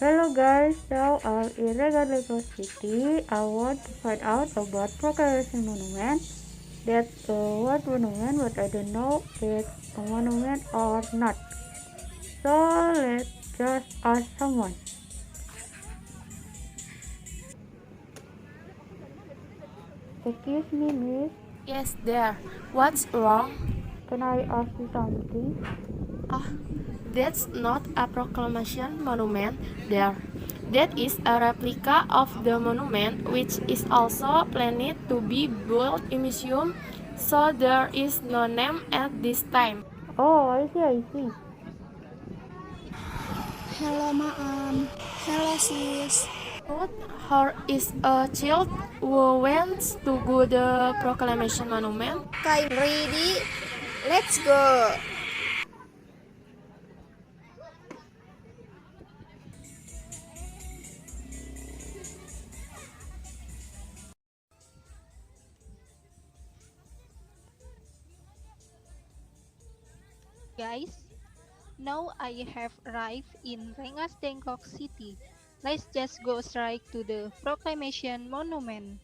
Hello guys, so I'm Irregular Lagos City. I want to find out about Proclamation Monument. That's what monument, but I don't know if it's a monument or not. So let's just ask someone. Excuse me, miss. Yes, there. What's wrong? Can I ask you something? Ah, that's not a proclamation monument there. That is a replica of the monument, which is also planned to be built in museum, so there is no name at this time. Oh, I see. Hello, Ma'am. Hello, sis. But her is a child who went to go the proclamation monument. Okay, ready? Let's go. Guys, now I have arrived in Rengas Dengklok City. Let's just go straight to the Proclamation Monument.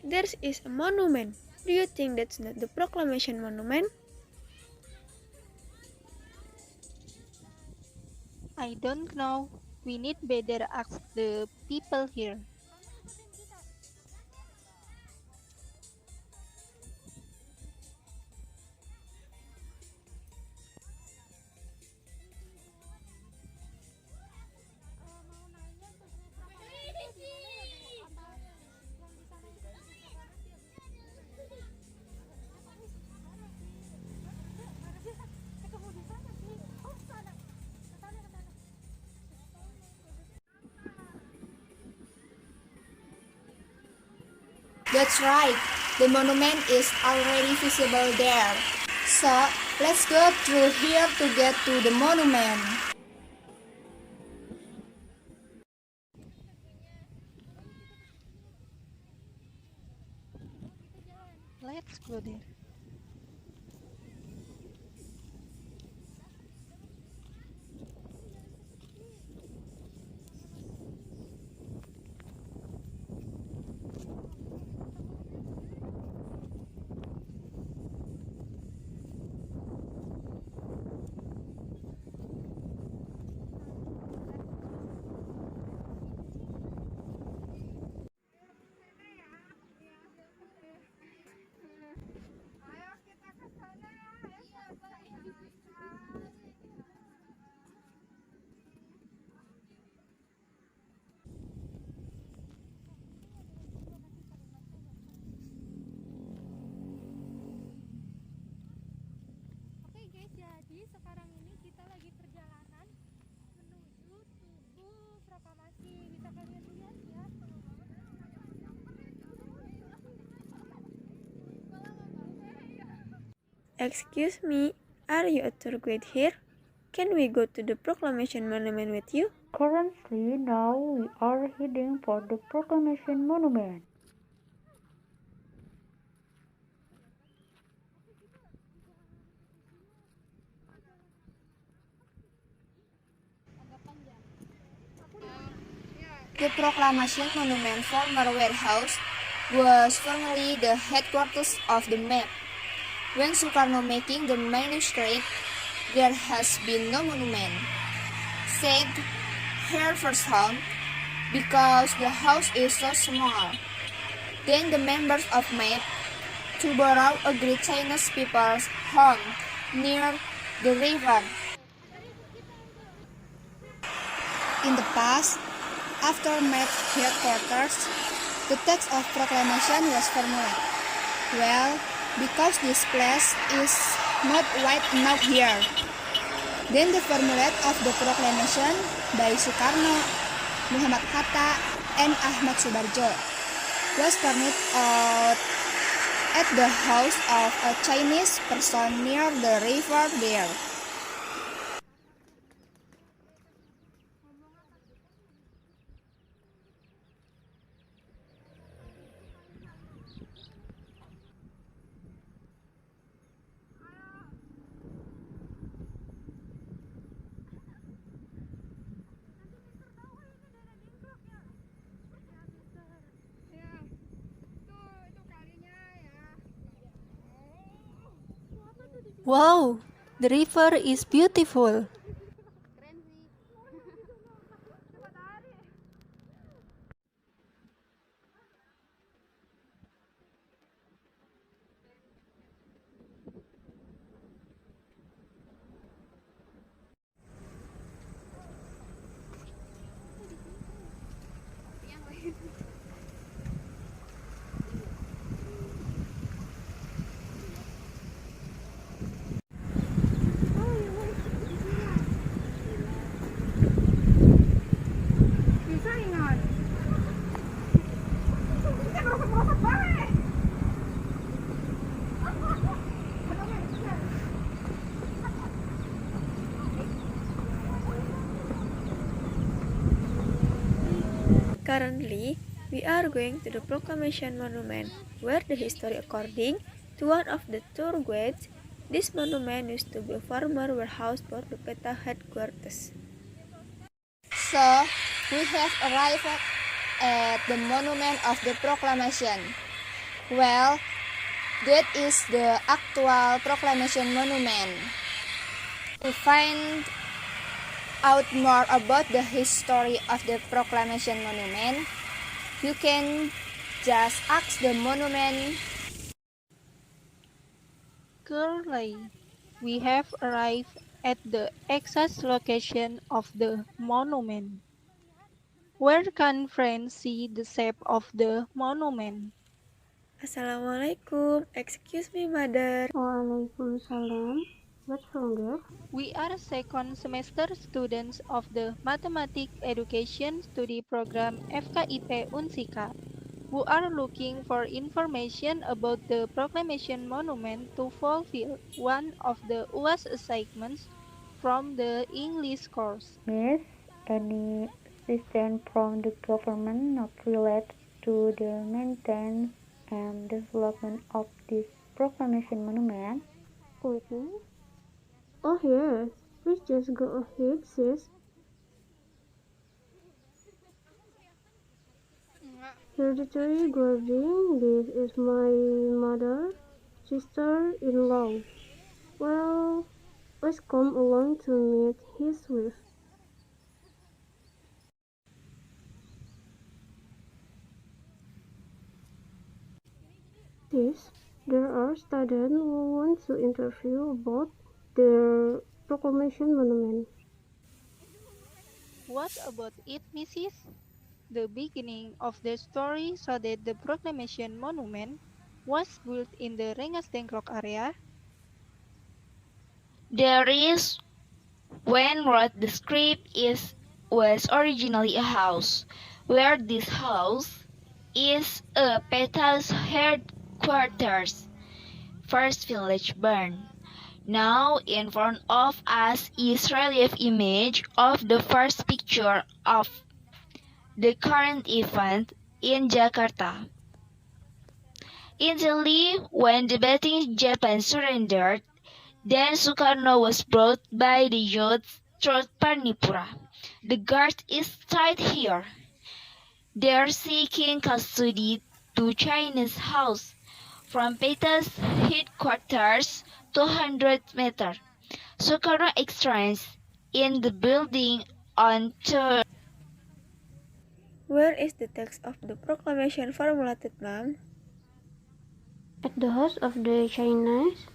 There is a monument. Do you think that's not the proclamation monument? I don't know. We need better ask the people here. That's right. The monument is already visible there. So, let's go through here to get to the monument. Let's go there. Oke guys, jadi sekarang ini kita lagi perjalanan menuju Tugu Proklamasi. Bisa kalian lihat ya. Excuse me, are you a tour guide here? Can we go to the proclamation monument with you? Currently, now we are heading for the Proclamation Monument. The Proclamation Monument former warehouse was formerly the headquarters of the map. When Sukarno making the manuscript, there has been no monument. Said here firsthand, because the house is so small. Then the members of MAP to borrow a great Chinese people's home near the river. In the past, after MAP headquarters, the text of proclamation was formulated. Well, because this place is not wide enough here. Then the formulate of the proclamation by Soekarno, Muhammad Hatta, and Ahmad Subarjo was printed out at the house of a Chinese person near the river there. Wow, the river is beautiful. Currently, we are going to the Proclamation Monument, where the history according to one of the tour guides, this monument used to be a former warehouse for the PETA headquarters. So, we have arrived at the monument of the proclamation. Well, that is the actual proclamation monument. To find out more about the history of the proclamation monument, you can just ask the monument. Currently, we have arrived at the exact location of the monument. Where can friends see the shape of the monument? Assalamualaikum, excuse me mother. Waalaikumsalam. What's wrong there? We are second semester students of the Mathematics Education Study Program FKIP Unsika, who are looking for information about the Proclamation Monument to fulfill one of the UAS assignments from the English course. Yes, any assistance from the government not related to the maintenance and development of this proclamation monument? Okay. Oh yes, please just go ahead, sis. Hereditary guardian, this is my mother, sister-in-law. Well, let's come along to meet his wife. Yes, there are students who want to interview about the proclamation monument. What about it, Mrs.? The beginning of the story so that the Proclamation Monument was built in the Rengas Dengklok area. There is when wrote the script was originally a house, where this house is a PETA's headquarters. First village burned. Now in front of us is relief image of the first picture of the current event in Jakarta. Initially, when debating Japan surrendered, then Sukarno was brought by the youth through Parnipura. The guard is tied here. They are seeking custody to Chinese house from PETA's headquarters 200 meters. Sukarno extrains in the building on Where is the text of the proclamation formulated, ma'am? At the house of the Chinese,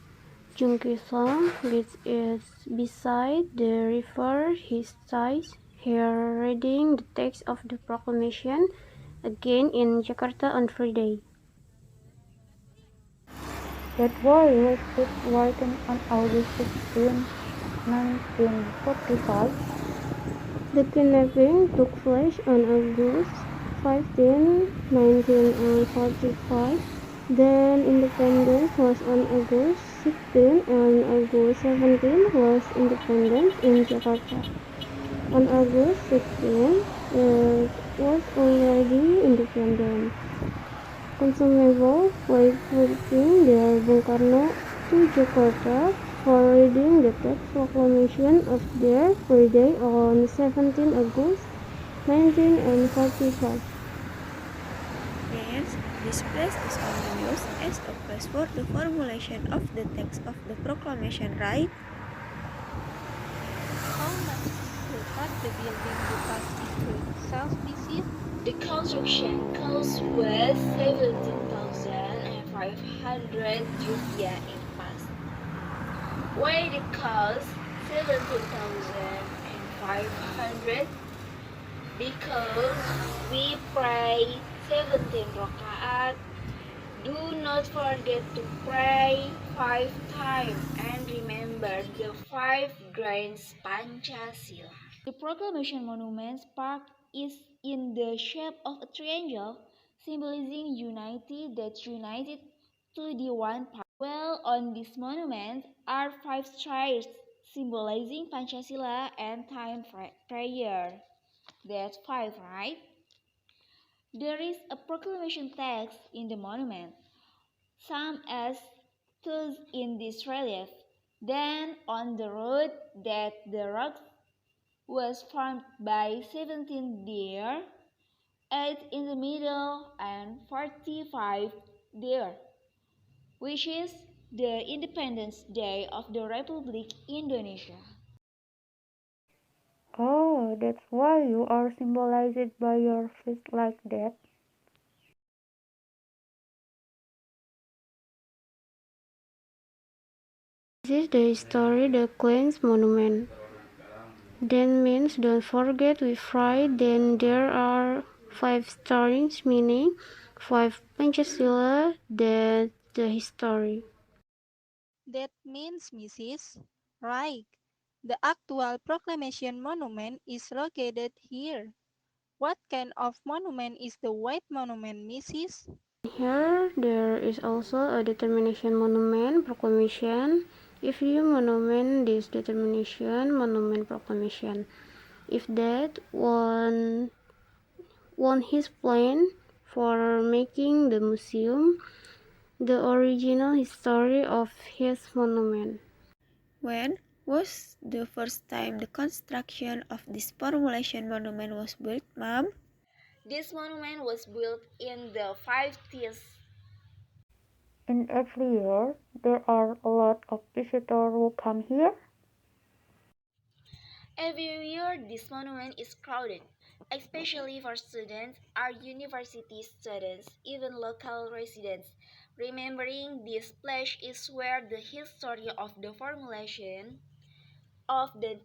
Junqisong, which is beside the river, he stays here reading the text of the proclamation again in Jakarta on Friday. That war was written on August 16, 1945. The kidnapping took place on August 15, 1945. Then independence was on August 16 and August 17 was independence in Jakarta. On August 16, it was already independent. Consumable like visiting the Bung Karno to Jakarta for reading the text proclamation of their birthday on 17 August 1945. Means this place is only used as a place for the formulation of the text of the proclamation, right? How much to cut the building because it could self-visit? The construction cost was 17,500 rupiah in past. Why the cost 17,500? Because we pray 17 rakaat. Do not forget to pray 5 times and remember the 5 grains Pancasila. The Proclamation Monument's park is in the shape of a triangle, symbolizing unity that's united to the one part. Well, on this monument are 5 stars, symbolizing Pancasila and time prayer. That's 5, right? There is a proclamation text in the monument, some as thus in this relief. Then on the road that the rock was formed by 17 there, 8 in the middle and 45 there, which is the Independence Day of the Republic Indonesia. Oh, that's why you are symbolized by your fist like that. This is the story the Claims Monument. That means don't forget we fry. Then there are 5 stories, meaning 5 Pancasila. That's the history. That means, Mrs. Right. The actual proclamation monument is located here. What kind of monument is the white monument, Mrs.? Here there is also a determination monument proclamation. If you monument this determination monument proclamation, if that won his plan for making the museum, the original history of his monument. When was the first time the construction of this formulation monument was built, ma'am? This monument was built in the 50s. In every year, there are a lot of visitors who come here. Every year, this monument is crowded, especially for students, our university students, even local residents. Remembering this place is where the history of the formulation of the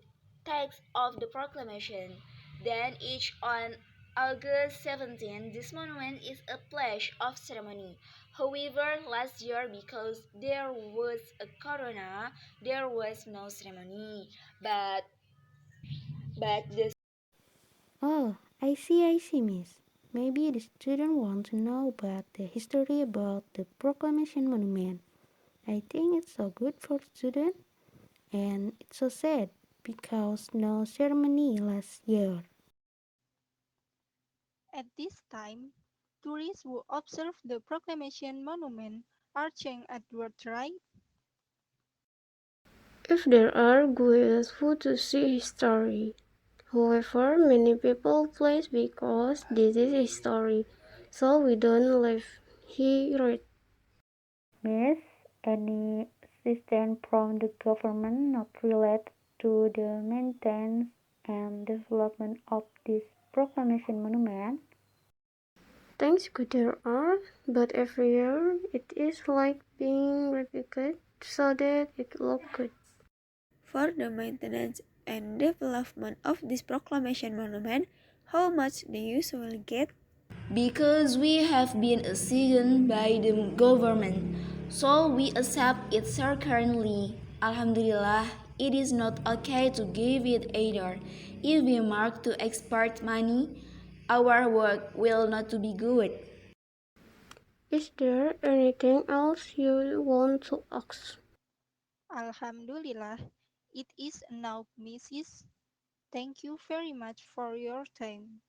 text of the proclamation. Then each on August 17, this monument is a place of ceremony. However, last year, because there was a corona, there was no ceremony. But the Oh, I see, miss. Maybe the student want to know about the history about the proclamation monument. I think it's so good for student and it's so sad because no ceremony last year. At this time, tourists who observe the proclamation monument are Cheng Edward Wright. If there are good food to see history. However, many people place because this is history, so we don't live here. Miss, any assistance from the government not related to the maintenance and development of this proclamation monument? Thanks to their art, but every year it is like being replicated so that it looks good. For the maintenance and development of this proclamation monument, how much do you usually get? Because we have been assigned by the government, so we accept it currently. Alhamdulillah, it is not okay to give it either. If we mark to export money, our work will not to be good. Is there anything else you want to ask? Alhamdulillah, it is now, Mrs. Thank you very much for your time.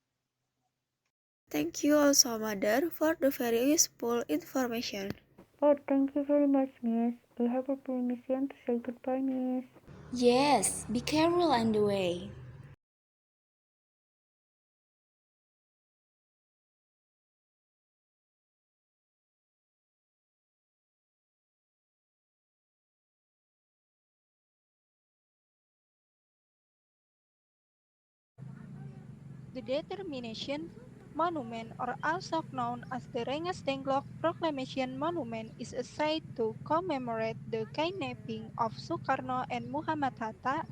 Thank you also, Mother, for the very useful information. Oh, thank you very much, Miss. I have a permission to say goodbye, Miss. Yes, be careful on the way. The Determination Monument, or also known as the Rengas Dengklok Proclamation Monument, is a site to commemorate the kidnapping of Sukarno and Muhammad Hatta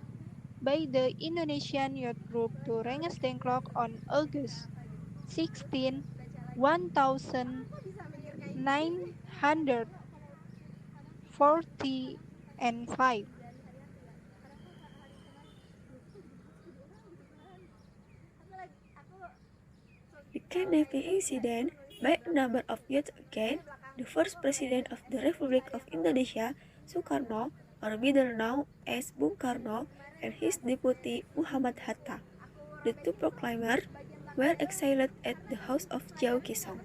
by the Indonesian youth group to Rengas Dengklok on August 16, 1945. The kidnapping incident by a number of youths against the first president of the Republic of Indonesia, Sukarno, or better known as Bung Karno, and his deputy Muhammad Hatta. The two proclaimers were exiled at the house of Jao Kisong.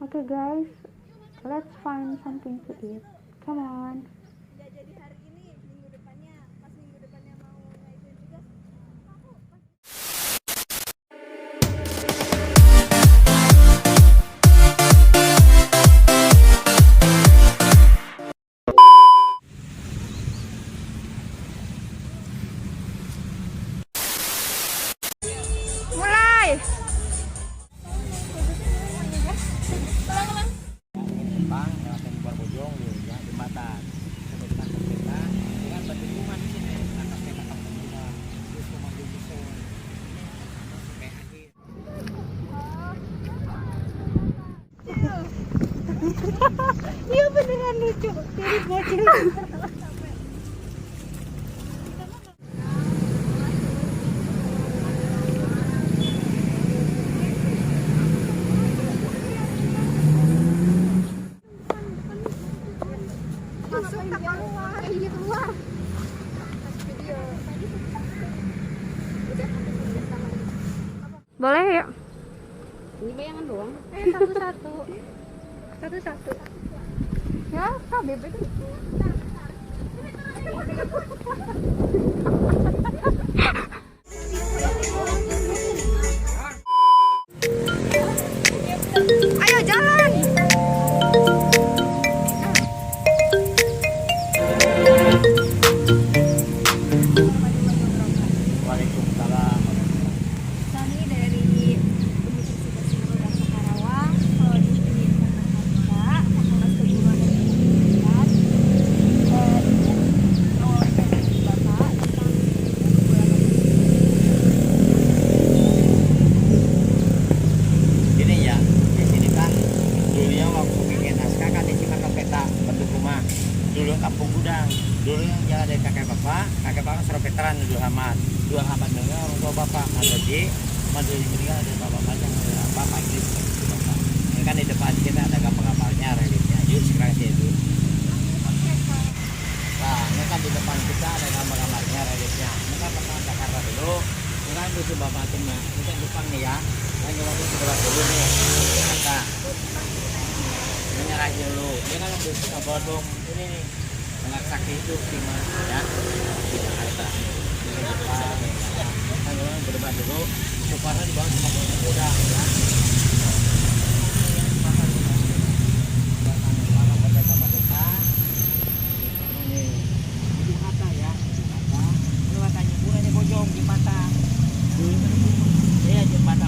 Okay, guys, let's find something to eat. Come on. Iya beneran lucu, jadi bocil. Masuk tak keluar, iya keluar. Boleh ya? Ini bayangan doang. Satu-satu. Satu-satu. Ya, KBB itu. Ayo jalan. Kami dari Universitas Indonesia Karawang, Prodi Pendidikan Matematika, Fakultas Keguruan dan Pendidikan. Mau informasi Bapak tentang Gini ya, di sini kan dulunya waktu bikin naskah kan disimak peta bentuk rumah. Dulu kampung gudang, dulu yang jalan dari kakek bapak kan seru veteran dulu Hamad. Dua Hamad dengar orang tua bapak Madoji meninggal ada bapak panjang bapak Inggris itu bapak. Ini kan di depan kita ada gambar-gambarnya reliefnya. Yuk sekarang sih itu. Nah, ini kan di depan kita ada gambar-gambarnya reliefnya. Ini kan pernah Jakarta dulu. Ini kan dusun Bapak Cuma. Ini kan depan nih ya. Kan coba dulu nih. Nah, menyerah dulu. Dia kan dusun Bodong ini nih. Dengan sakti itu Cima ya. Di Jakarta. Di Jepang. Kan coba berdebat dulu. Soekarno dibangun sama Bodong muda.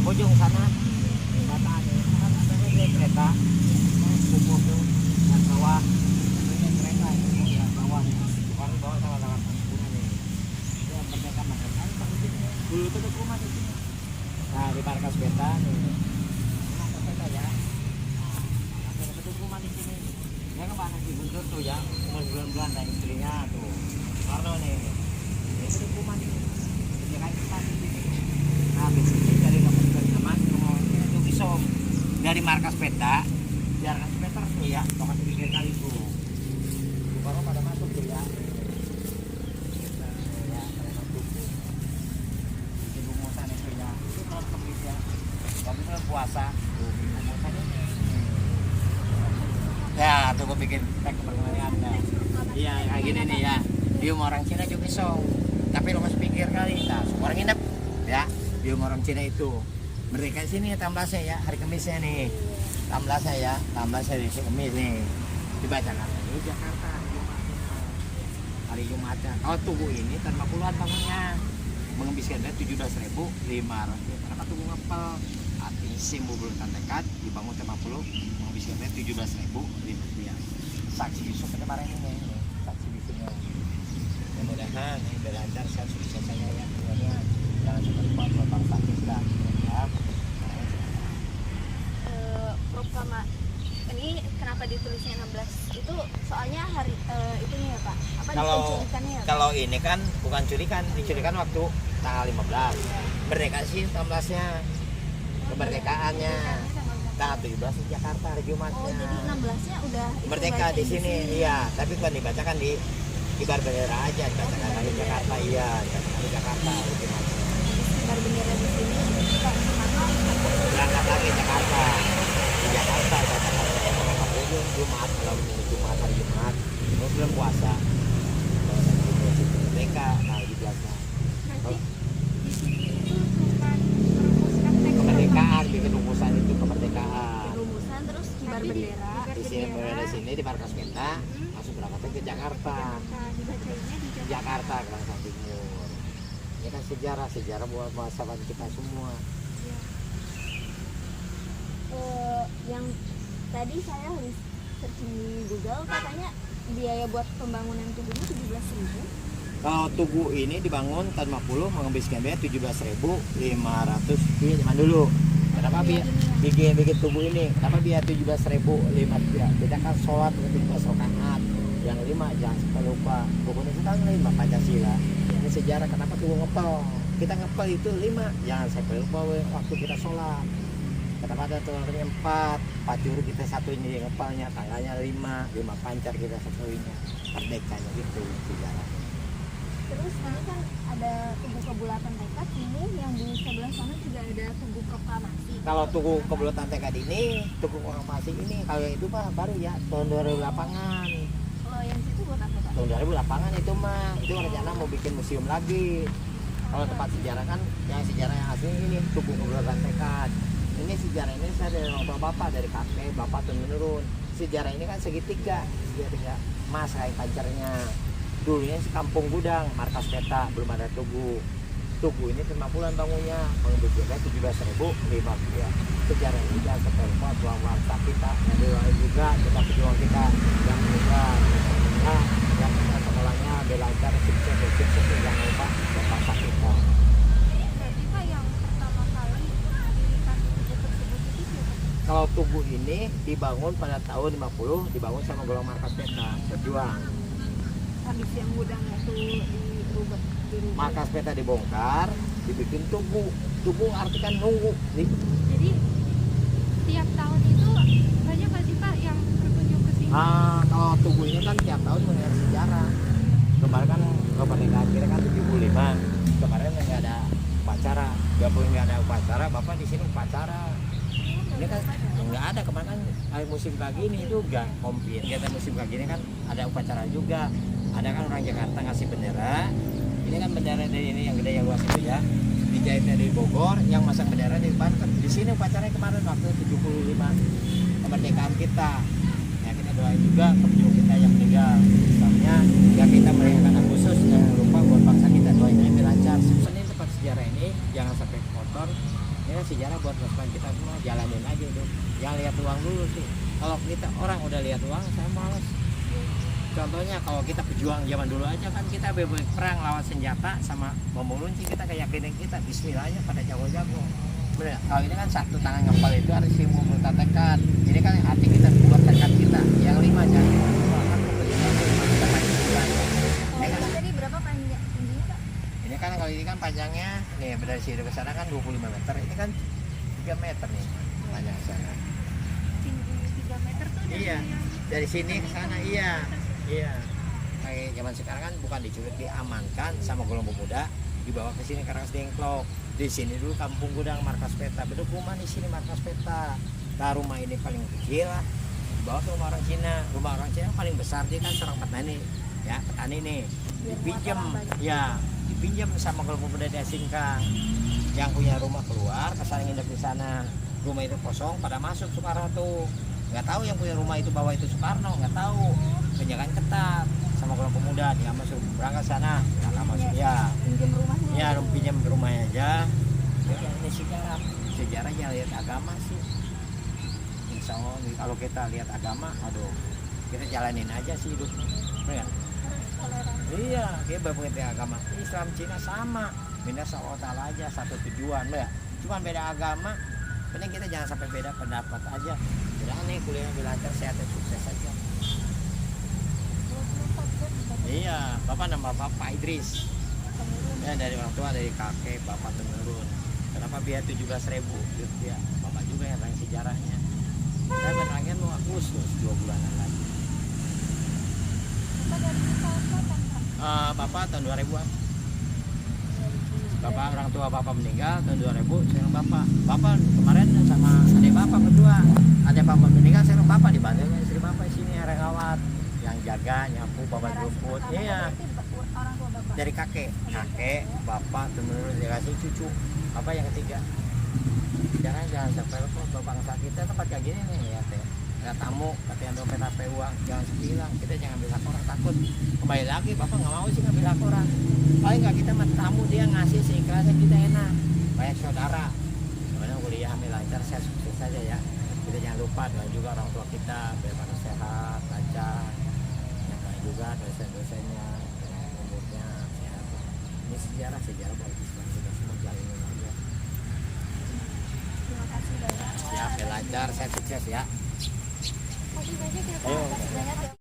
Bojong sana jembatan kan ada kereta kumpul tuh dan sawah kereta itu ya sawah baru bawa sawah punya nih ya mereka makan dulu tuh rumah di sini nah di markas peta nih rumah peta ya ada betul rumah di sini ya kan banyak dibutuh tuh ya umur bulan-bulan dan istrinya tuh Karno nih ini betul rumah di sini ya kayak kita di sini nah di sini dari dari markas peta, biar markas peta tuh ya, tongkat 3 kali itu, baru pada masuk tuh ya, ya masuk, di rumusan itu ya, itu kalau kemis ya, tapi kalau puasa, tuh rumusannya, ya tuh gue bikin tag perkembangan anda, iya kayak gini nih ya, dia mau orang Cina juga song, tapi lo masih pikir kali, nah orang nginep, ya, dia mau orang Cina itu. Mereka sini tamblasnya ya, hari Kemisnya nih. Tamblasnya ya, tamblasnya di Kemis nih. Dibacakan ini Jakarta hari Jumatnya. Kalau tugu ini tanpa puluhan bangunnya. Menghabiskan 17.500. Kenapa tugu ngepel? Artinya simbol bulan tekad dibangun tanpa puluh menghabiskan 17.500 rupiah. Saksi bisu kemarin ini, saksi bisunya. Mudah-mudahan ini berlancar sukses saya ya. Jangan seperti buat bangsa kita. Proklama ini kenapa ditulisnya 16 itu soalnya hari itunya ya Pak apa dicurikannya ya Pak? Kalau ini kan bukan curikan, dicurikan waktu tanggal 15 merdeka sih 16-nya kemerdekaannya tanggal 17 di Jakarta hari Jumatnya. Oh jadi 16-nya udah merdeka di sini iya tapi kan dibacakan di kibar bendera aja dibacakan di Jakarta iya di Jakarta hari Jumatnya. Kibar bendera di sini berangkat lagi Jakarta di Jakarta Jumat kalau Jumat hari Jumat belum puasa mereka tanggal 17 kemerdekaan bikin rumusan itu kemerdekaan rumusan terus kibar bendera di sini di sini di markas peta langsung berangkat ke Jakarta di Jakarta Kelantan Timur ini kan sejarah buat masyarakat kita semua. Yang tadi saya harus searching di Google katanya biaya buat pembangunan tugunya 17.000. Kalau tugu ini dibangun tahun 50 menghabiskan biaya 17.500 rupiah zaman dulu. Kenapa bikin tugu ini? Kenapa biaya 17.500 rupiah? Beda kan sholat 17 rakaat. Yang 5 jangan sampai lupa. Pokoknya kita 5 Pancasila. Ini sejarah kenapa tugu ngepel. Kita ngepel itu 5 jangan sampai lupa waktu kita sholat. Kenapa ada telurnya 4 juru kita satuin di ngepalnya, tangganya 5 pancar kita satuinnya, merdekanya gitu sejarah. Terus ini kan ada tugu kebulatan tekad ini yang di sebelah sana juga ada tugu proklamasi. Kalau tugu kebulatan tekad ini, tugu proklamasi ini kalau yang itu mah baru ya tahun 2008-an. Oh yang situ buat apa Pak? Tahun 2008-an itu mah, itu rencana mau bikin museum lagi. Kalau tempat sejarah kan, yang sejarah yang asli ini tugu kebulatan tekad. Ini sejarah ini saya dari orang tua bapak, dari kakek bapak turun menurun. Sejarah ini kan segitiga emas kayak pancarnya. Dulunya kampung gudang, markas peta, belum ada tugu. Tugu ini 50-an bangunnya, menghabiskan 17.500 rupiah. Sejarah ini jangan sampai lupa tuang bangsa kita, yang doa juga kita pejuang kita yang juga. Nah, yang kita sekolahnya belajar sukses jangan lupa bangsa kita. Berarti Pak yang pertama kali didirikan tugu tersebut itu siapa? Kalau tugu ini dibangun pada tahun 50, dibangun sama golongan markas peta, berjuang. Habis yang gudangnya tuh dirubah. Markas peta dibongkar, dibikin tugu. Tugu artikan nunggu. Jadi tiap tahun itu banyak nggak sih Pak yang berkunjung ke sini? Kalau tugu ini kan tiap tahun mengenai sejarah. Kemarin kan kemerdekaan kita kan 75. Kemarin nggak ada upacara. Walaupun nggak ada upacara, bapak di sini upacara. Ini kan nggak ada, kemarin kan musim kayak gini juga komplit. Kita musim kayak gini kan ada upacara juga. Ada kan orang Jakarta ngasih bendera. Ini kan bendera dari ini yang gede yang luas itu ya. Dijahitnya dari Bogor, yang masang bendera dari Banten. Di sini upacaranya kemarin waktu 75 kemerdekaan kita. Ya kita doain juga ke pejuang kita yang meninggal. Misalnya ya kita merayakan Agustus, jangan lupa buat bangsa kita doain aja biar lancar. Ini tempat sejarah ini jangan sampai kotor. Ini kan sejarah buat pasukan kita semua, jalanin aja itu. Jangan lihat uang dulu sih. Kalau kita orang udah lihat uang, saya malas. Contohnya kalau kita pejuang zaman dulu aja kan kita bebas perang lawan senjata sama bom lunci, kita keyakinan kita Bismillah aja pada jago-jago. Bener. Kalau ini kan satu tangan ngepal itu harus simbol tekad. Ini kan hati kita buat tekad kita. Yang 5 jangan kan kita main bulan. Tadi berapa panjang tingginya, Pak? Ini kan kalau ini kan panjangnya nih dari sini ke sana kan 25 meter. Ini kan 3 meter nih panjang sana. Tinggi 3 meter tuh Iya. Dari sini ke sana iya. Iya, kayak zaman sekarang kan bukan diculik, diamankan sama kelompok muda, dibawa ke sini Karangas Dengklok. Di sini dulu kampung gudang markas peta, beduk rumah di sini markas peta. Nah rumah ini paling kecil lah, dibawa ke rumah orang Cina. Rumah orang Cina paling besar dia kan seorang petani, ya petani nih. Dipinjam, ya dipinjam sama kelompok muda diasingkan. Yang punya rumah keluar, kesana nginep di sana. Rumah itu kosong, pada masuk Soekarno tuh. Nggak tahu yang punya rumah itu bahwa itu Soekarno, nggak tahu. Penjagaan ketat sama kelompok muda, dia masuk berangkat sana, nggak masuk ya. pinjam rumahnya. Ya, pinjam rumahnya aja. Ya, ini sejarah jangan lihat agama sih. Insya Allah kalau kita lihat agama, aduh, kita jalanin aja sih hidup. Ya. Iya, kita berpengerti agama. Islam Cina sama, beda Allah Taala aja, satu tujuan, ya. Cuma beda agama. Penting kita jangan sampai beda pendapat aja. Udah nih kuliahnya lancar, sehat dan sukses aja. Iya, bapak nama Bapak Idris. Ya dari orang tua, dari kakek, bapak temurun. Kenapa biaya 17.000 gitu ya? Bapak juga yang tanya sejarahnya. Saya menangnya mau Agustus 2 bulanan lagi. Bapak tahun 2000-an. Bapak orang tua bapak meninggal tahun 2000, sekarang bapak kemarin sama adik bapak berdua. Adik bapak meninggal, sekarang bapak dibantu sama istri bapak di sini rawat, yang jaga, nyapu, bapak rumput. Iya. Dari kakek, bapak temurun dikasih cucu, bapak yang ketiga. Jangan sampai lupa bapak sakit, tempat kayak gini nih ya teh. Ada tamu, katanya dompet HP uang, jangan sebilang, kita jangan ambil hak orang, takut kembali lagi, bapak nggak mau sih ngambil hak orang. Paling nggak kita mah tamu, dia ngasih seikhlasnya kita enak, banyak saudara. Sebenarnya kuliah ambil lancar, saya sukses saja ya. Kita jangan lupa doa juga orang tua kita, biar pada sehat, lancar. Yang lain juga dosen-dosennya, umurnya sehat. Ini sejarah buat kita semua jalinin aja. Terima kasih banyak. Siap, ya lancar, saya sukses ya. Masih banyak ya, Pak. Ayo. Makasih banyak ya.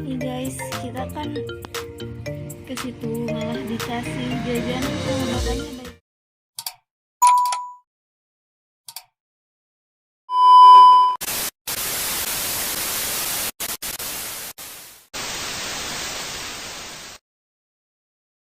Nih guys, kita kan ke situ malah dikasih jajan sama bapaknya.